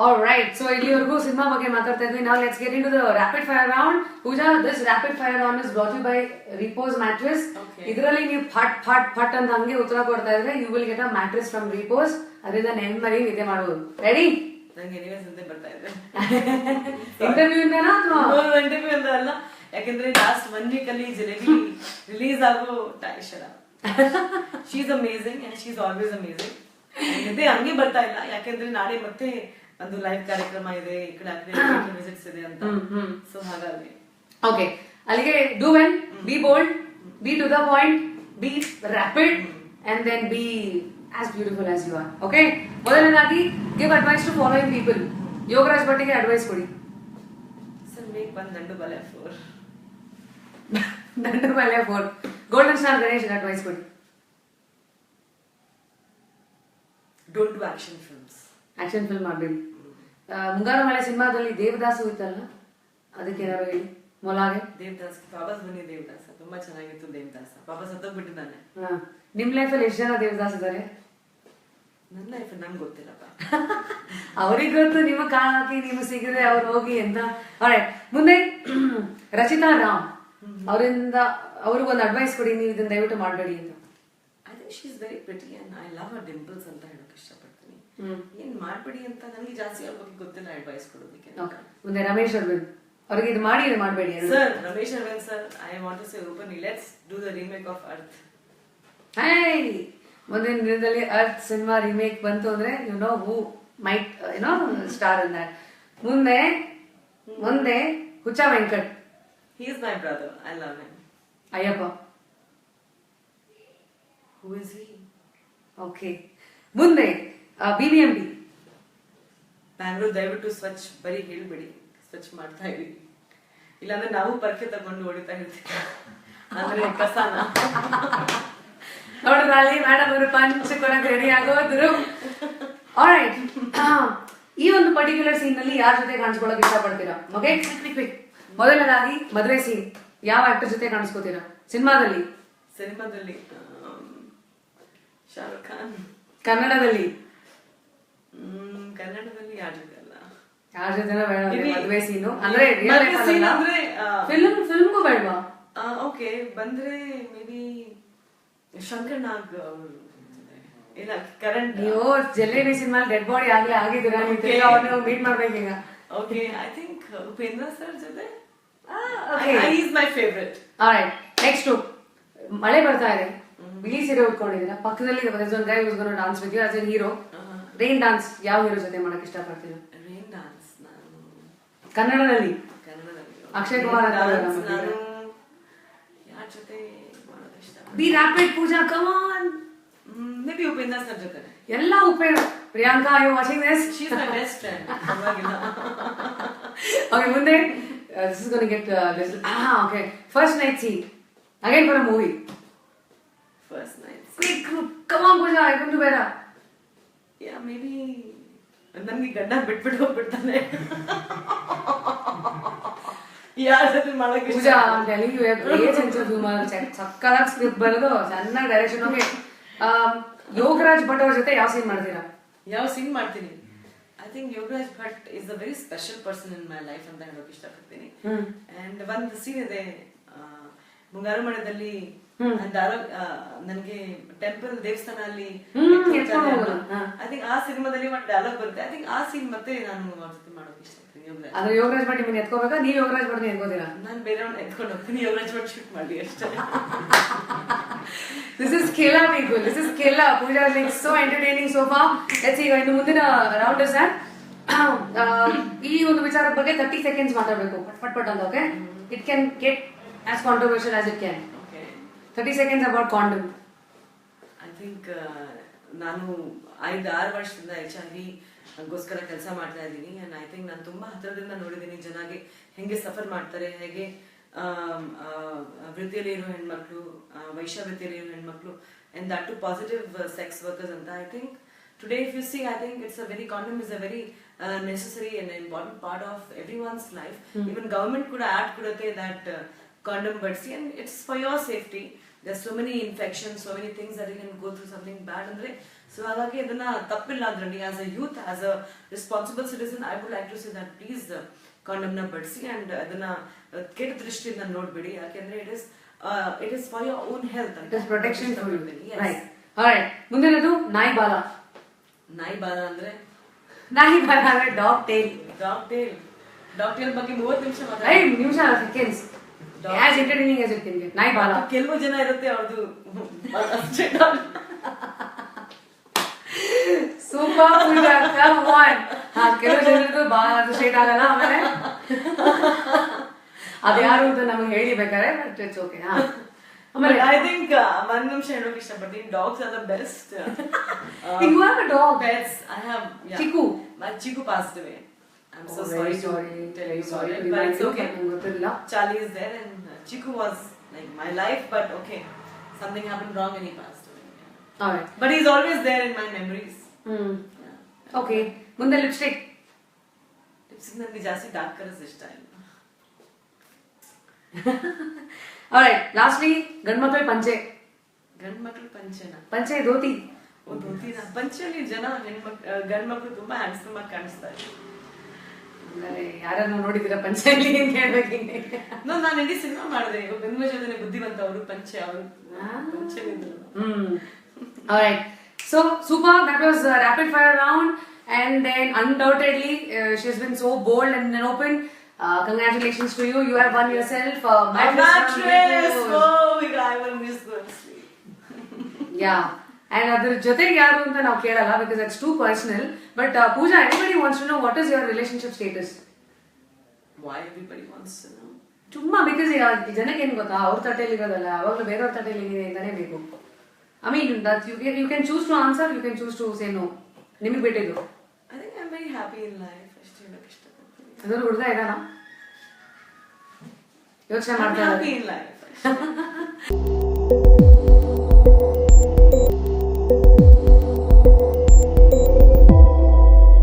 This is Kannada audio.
Alright, so ಇಲ್ಲಿವರೆಗೂ ಸಿನಿಮಾ ಬಗ್ಗೆ ಮಾತಾಡ್ತಾ ಇದ್ವಿ. Now let's get into the rapid fire round. Pooja, this rapid fire round is brought to you by Repose Mattress. ಇದರಲ್ಲಿ ನೀವು ಫಟ್ ಫಟ್ ಫಟ್ ಅಂತ ಹಂಗೆ ಉತ್ತರ ಕೊಡ್ತಾ ಇದ್ರೆ you will get a mattress from Repose. ಅದರಿಂದ ನೆಮ್ಮದಿ ನಿದ್ದೆ ಮಾಡಬಹುದು. ರೆಡಿ? ನಂಗೆ ನೀವೇ ಸಂತೆ ಬರ್ತಾ ಇದೆ. ಇಂಟರ್ವ್ಯೂ ಇಂದನಾ ಅಥವಾ ಇಂಟರ್ವ್ಯೂ ಅಂತ ಅಲ್ಲ, ಯಾಕಂದ್ರೆ ಲಾಸ್ಟ್ 1 ವೀಕ್ ಅಲ್ಲಿ ಜಲೇಬಿ ರಿಲೀಸ್ ಆಗೋ ಶರ. She is amazing and she is always amazing. ನಿದ್ದೆ ಹಂಗೆ ಬರ್ತಾ ಇಲ್ಲ, ಯಾಕಂದ್ರೆ ನಾಳೆ ಮತ್ತೆ ಒಂದು ಲೈವ್ ಕಾರ್ಯಕ್ರಮ ಇದೆ, ಈ ಕಡೆ ವಿಸಿಟ್ಸ್ ಇದೆ ಅಂತ. ಸೊ ಹಾಗಾಗಿ ಓಕೆ, ಅಲ್ಲಿಗೆ do well, be bold, be to the point, be rapid and then be as beautiful as you are. Okay, ಮೊದಲನೇದಾಗಿ give advice to following people. Yogaraj ಭಟ್ಟಿಗೆ ಅಡ್ವೈಸ್ ಕೊಡಿ. ಸರ್ ಮೇಕ್ ಒನ್ ದಂಡು ಬಲೆ 4. ದಂಡು ಬಲೆ 4. ಗೋಲ್ಡನ್ ಸ್ಟಾರ್ ಗಣೇಶ್ ಅಡ್ವೈಸ್ ಕೊಡಿ. Don't do action films. Action film ಮಾಡಬೇಡಿ. ಮುಂಗಾರು ಮಳೆ ಸಿನಿಮಾದಲ್ಲಿ ದೇವದಾಸು ಇತ್ತಲ್ಲ, ಅದಕ್ಕೆ ಏನಾದ್ರು ಹೇಳಿ. ಮೊಲಾಗೆ ದೇವದಾಸ್, ವಾಪಸ್ ಬನ್ನಿ ದೇವದಾಸ, ತುಂಬಾ ಚೆನ್ನಾಗಿತ್ತು ದೇವದಾಸ. ವಾಪಸ್ ಸತ್ತೋಗ್ಬಿಟ್ಟಿದ್ದಾನೆ. ನಿಮ್ ಲೈಫಲ್ಲಿ ಎಷ್ಟು ಜನ ದೇವದಾಸ್ ಇದ್ದಾರೆ? ನನ್ನ ಲೈಫ್ ನನ್ಗೆ ಗೊತ್ತಿಲ್ಲಪ್ಪ. ಅವ್ರಿಗೆ ಗೊತ್ತು, ನಿಮ್ಮ ಕಾಲ್ ಹಾಕಿ ನಿಮ್ಗೆ ಸಿಗದೆ ಅವ್ರು ಹೋಗಿ ಅಂತ. ಮುಂದೆ ರಚಿತಾ ರಾಮ್ ಅವರಿಂದ ಅವ್ರಿಗೆ ಒಂದು ಅಡ್ವೈಸ್ ಕೊಡಿ, ನೀವು ಇದನ್ನ ದಯವಿಟ್ಟು ಮಾಡಬೇಡಿ ಅಂತ. I think she is very pretty and I love her dimples ಅಂತ ಹೇಳಕ್ ಇಷ್ಟಪಡ್ತೀನಿ. ಏನ್ ಮಾಡ್ಬೇಡಿ ಅಂತ ನನಗೆ ಜಾಸ್ತಿ ಅವ್ರ ಬಗ್ಗೆ ಗೊತ್ತಿಲ್ಲ ಅಡ್ವೈಸ್ ಕೊಡೋದಕ್ಕೆ. ಮುಂದೆ ರಮೇಶ್ ಅರವಿಂದ್ ಅವ್ರಿಗೆ ಇದು ಮಾಡಿ ಇದು ಮಾಡಬೇಡಿ. Sir Ramesh Aravind sir, I want to say openly, let's do the remake of Arth. ಮುಂದಿನ ದಿನದಲ್ಲಿ ಅರ್ತ್ ಸಿನಿಮಾ ರೀಮೇಕ್ ಬಂತು ಅಂದ್ರೆ you know who might star in that. ಮುಂದೆ Huccha Venkat. He is my brother, I love him. Ayyappa. Who is he? Okay, ಮುಂದೆ BBMP. ಬ್ಯಾಂಗ್ಳೂರ್ ದಯವಿಟ್ಟು ಸ್ವಚ್ಛ ಬರೀ ಹೇಳ್ಬೇಡಿ, ಸ್ವಚ್ಛ ಮಾಡ್ತಾ ಇರಿ, ಇಲ್ಲಾಂದ್ರೆ ನಾವು ಪರ್ಕೆ ತಗೊಂಡು ಹೊಡಿತಾ ಇರ್ತೀವಿ. ಅಂದ್ರೆ ಕಸಾನ ನೋಡಿದ್ರಲ್ಲಿ ಮೇಡಮ್ ಅವರು ಪಂಚ್ ಕೊಡಕ್ಕೆ ರೆಡಿ ಆಗೋದ್ರು. ಆಲ್ರೈಟ್, ಈ ಒಂದು ಪರ್ಟಿಕ್ಯುಲರ್ ಸೀನ್ ನಲ್ಲಿ ಯಾರ ಜೊತೆ ಕಾಣಿಸ್ಕೊಳಕ್ ಇಷ್ಟಪಡ್ತೀರಾ? ಓಕೆ, ಮೊದಲನೇದಾಗಿ ಮದುವೆ ಸೀನ್ ಯಾವ ಆಕ್ಟರ್ ಜೊತೆ ಕಾಣಿಸ್ಕೋತೀರಾ ಸಿನಿಮಾದಲ್ಲಿ? ಶಾರುಖ್ ಖಾನ್. ಕನ್ನಡದಲ್ಲಿ ಯಾರ ಜೊತೆ ಅಲ್ಲ, ಯಾರ ಜೊತೆನೂ ಬೇಡ. ಮದುವೆ ಸೀನು ಅಂದ್ರೆ ಫಿಲ್ಮ್ಗೂ ಬೇಡವಾ? ಓಕೆ, ಬಂದ್ರೆ ಮೇ ಬಿ ಶಂಕರ್ ನಾಗ್ ಇಲ್ಲ ಕರಣ್. ನೀವು ಜಲೇಬಿ ಸಿನಿಮಾ ಡೆಡ್ ಬಾಡಿ ಆಗ್ಲೇ ಆಗಿದ್ದೀರಾ, ನೀವು ಮೀಟ್ ಮಾಡ್ಬೇಕೀಗ. Okay, I think Upendra sir ಜೊತೆ. Is my favourite. Alright, next ಮಳೆ ಬರ್ತಾ ಇದೆ, ಬಿಳಿ ಸೀರೆ ಉಟ್ಕೊಂಡಿದ್ದೀರಾ, ಪಕ್ಕದಲ್ಲಿ guy was gonna dance with you as a hero. Rain dance ಯಾವ ಹೀರೋ ಜೊತೆ ಮಾಡಕ್ ಇಷ್ಟಪಡ್ತೀರಾ? ರೈನ್ ಡಾನ್ಸ್ ಕನ್ನಡದಲ್ಲಿ ಅಕ್ಷಯ್ ಕುಮಾರ್ ಅಂತ ಯಾರ ಜೊತೆ ಮಾಡೋದು ಇಷ್ಟ? Be rapid Pooja, come on. Maybe Upendra sir ಜೊತೆ. ಎಲ್ಲ Upendra. Priyanka, you watching this? She is my best friend. Okay, ಮುಂದೆ this is going to get this. Okay, first night scene again for a movie. First night scene. Quick, come on Pooja, I can do better. Yeah, maybe ನನಗೆ ಗಂಡ ಬಿಟ್ಬಿಟ್ಟು ಹೋಗ್ಬಿಡ್ತಾನೆ. ಯಾರ ಜೊತೆ ಮಾಡಕ್ಕೆ Pooja, I'm telling you, great sense of humor, ಸಕ್ಕತ್ತಾಗಿ ಸ್ಕ್ರಿಪ್ಟ್ ಬರೆದು ಚೆನ್ನಾಗಿ ಡೈರೆಕ್ಷನ್. ಓಕೆ, ಯೋಗರಾಜ್ ಭಟ್ ಅವ್ರ ಜೊತೆ ಯಾವ ಸೀನ್ ಮಾಡ್ತೀರಾ? ಯಾವ ಸೀನ್ ಮಾಡ್ತೀನಿ? I think Yograj Bhat is a very special person in my life ಅಂತ ಹೇಳೋಕೆ ಇಷ್ಟಪಡ್ತೀನಿ. ಅಂಡ್ ಒಂದು ಸೀನ್ ಇದೆ ಮುಂಗಾರು ಮಳೆದಲ್ಲಿ, ನನಗೆ ಟೆಂಪಲ್ ದೇವಸ್ಥಾನ ಅಲ್ಲಿ ಐ ಥಿಂಕ್ ಆ ಸಿನಿಮಾದಲ್ಲಿ ಒಂದು ಡೈಲಾಗ್ ಬರುತ್ತೆ. ಐ ಥಿಂಕ್ ಆ ಸೀನ್ ಮತ್ತೆ ನಾನು ಅವ್ರ ಜೊತೆ ಮಾಡೋಕೆ ಇಷ್ಟಪಡ್ತೀನಿ. ಆದ್ರೆ ಯೋಗರಾಜ್ ಭಟ್ ನಿಮ್ಮನ್ನ ಎತ್ಕೋಬೇಕಾ, ನೀವು ಯೋಗರಾಜ್ ಭಟ್ ಎತ್ಕೋತೀರಾ? ನಾನು ಬೇರೆಯವ್ರನ್ನ ಎತ್ಕೊಂಡು ಹೋಗ್ತೀನಿ, ಯೋಗರಾಜ್ ಭಟ್ ಶೂಟ್ ಮಾಡಿ ಅಷ್ಟೇ. This is killer people. This is killer. Pooja is like so entertaining so far. Let's see, ಇನ್ನು ಮುಂದಿನ ರೌಂಡ್ ಇಸ್ ಈ ಒಂದು ವಿಚಾರದ ಬಗ್ಗೆ 30 seconds ಮಾತಾಡಬೇಕು, ಪಟ್ ಪಟ್ ಅಂತ. Okay, it can get as controversial as it can. 30 seconds about condom. I think ನಾನು 5-6 ವರ್ಷದಿಂದ HIV ಗೋಸ್ಕರ ಕೆಲಸ ಮಾಡ್ತಾ ಇದ್ದೀನಿ. ಅಂಡ್ ಐ ಥಿಂಕ್ ನಾನು ತುಂಬಾ ಹತ್ತಿರದಿಂದ ನೋಡಿದ್ದೀನಿ ಜನಗೆ ಹೆಂಗೆ ಸಫರ್ ಮಾಡ್ತಾರೆ, ಹೇಗೆ ವೃತ್ತಿಯಲ್ಲಿ ಇರೋ ಹೆಣ್ಮಕ್ಳು, ವೈಶ್ಯ ವೃತ್ತಿಯಲ್ಲಿ ಇರೋ ಹೆಣ್ಮಕ್ಳು, and that to positive sex workers ಅಂತ. I think today if you see, I think it's a very condom is a very necessary and important part of everyone's life. Even government could add ಕೊಡುತ್ತೆ that condom ಬಳಸಿ, and it's for your safety. there's so many infections, so many things that you can go through something bad andre. So ಹಾಗಾಗಿ ಅದನ್ನ ತಪ್ಪಿಲ್ಲ ಅಂದ್ರಲ್ಲಿ as a youth, as a responsible citizen, I would like to say that please condom ನ ಬಳಸಿ and ಅದನ್ನ ಕೆಟ್ಟ ದೃಷ್ಟಿಯಿಂದ ನೋಡ್ಬೇಡಿ. ಯಾಕೆಂದ್ರೆ it is for your own health. It is protection for you. Yes. Right. Alright. ಮುಂದಿನದು ನಾಯಿ ಬಾಲ. ನಾಯಿ ಬಾಲ ಅಂದ್ರೆ ಡಾಗ್ ಟೇಲ್. ಡಾಗ್ ಟೇಲ್ ಬಗ್ಗೆ 30 ನಿಮಿಷ ಮಾತಾಡಿ. 5 ನಿಮಿಷ seconds. As entertaining as it can get. ನಾಯಿ ಬಾಲ. ಕೆಲವು ಜನ ಇರುತ್ತೆ ಅವ್ರದ್ದು ಸೂಪರ್ ಪೂಜಾ ಕಮ್ ಆನ್. ಕೆಲವು ಜನರದ್ದು ಬಾಲ ಸ್ಟ್ರೇಟ್ ಆಗಲ್ಲ. ಆಮೇಲೆ ಅದು ಯಾರು ಅಂತ ನಮಗೆ ಹೇಳಿ ಬೇಕಾದ್ರೆ ಬಟ್ ಇಟ್ಸ್ ಓಕೆ. ಆಮೇಲೆ ಐ ಥಿಂಕ್ ಒಂದ್ ನಿಮಿಷ ಹೇಳೋಕೆ ಇಷ್ಟಪಡ್ತೀನಿ. Dogs are the best. You have a dog? Pets. I have. Yeah. Chiku. My Chiku passed away. I'm so sorry to tell you sorry. about it, but it's okay. ಗೊತ್ತಿಲ್ಲ. Charlie is there and Chiku was like my life, but okay, something happened wrong and he passed away. Yeah. Alright. But he's always there in my memories. Yeah. Okay. ಮುಂದೆ ಲಿಪ್ಸ್ಟಿಕ್. ಲಿಪ್ಸ್ಟಿಕ್ ನನಗೆ ಜಾಸ್ತಿ ಡಾರ್ಕ್ ಕಲರ್ಸ್ ಇಷ್ಟ ಇಲ್ಲ. Alright. Lastly, ಗಂಡ್ಮಕ್ಳು ಪಂಚೆ. ಗಂಡ್ಮಕ್ಳು ಪಂಚೆನಾ? ಪಂಚೆ ಧೋತಿ. ಧೋತಿನ ಪಂಚೆಯಲ್ಲಿ ಜನ ಗಂಡ್ಮಕ್ಳು ತುಂಬಾ ಹ್ಯಾಂಡ್ಸಮ್ ಆಗಿ ಕಾಣಿಸ್ತಾರೆ. ಯಾರನ್ನ ನೋಡಿದಿರ ಪಂಚೆಯಲ್ಲಿ ಅಂತ ಹೇಳ್ಬೇಕು. ನಾನು ಇಡೀ ಸಿನಿಮಾ ಮಾಡಿದೆ. ಬೆನ್ಮಜನೆ ಬುದ್ಧಿವಂತ ಅವರು ಪಂಚೆ ಅವರು ಪಂಚೆ. Alright. So super. That was a rapid fire round, and then undoubtedly she's been so bold and open. Congratulations to you. You have won yourself mattress. Oh, I will miss going to sleep. Yeah. And ಅದ್ರ ಜೊತೆಗೆ ಯಾರು ಅಂತ ನಾವು ಕೇಳಲ್ಲ because it's too personal. But Pooja, everybody wants to know what is your relationship status. Why everybody wants to know? ತುಂಬಾ because ಜನಕ್ಕೆ ಏನ್ ಗೊತ್ತಾ, ಅವ್ರ ತಟ್ಟೆಯಲ್ಲಿ ಇರೋದಲ್ಲ, ಅವಾಗಲೂ ಬೇರೆಯವ್ರ ತಟ್ಟೆಯಲ್ಲಿ ಇದೆ ಅಂತಾನೆ ಬೇಕು. I mean that you can choose to answer, you can choose to say no. ನಿಮಗೆ ಬಿಟ್ಟಿದ್ದು. I think I'm very happy in life. ಅಷ್ಟೇ ಹೇಳಕ್ಕೆ ಇಷ್ಟಪಡ್ತೀನಿ. ಅದರ ಹುಡುಗ ಇದಾನ ಯೋಚನೆ ಮಾಡ್ತಾ happy in life.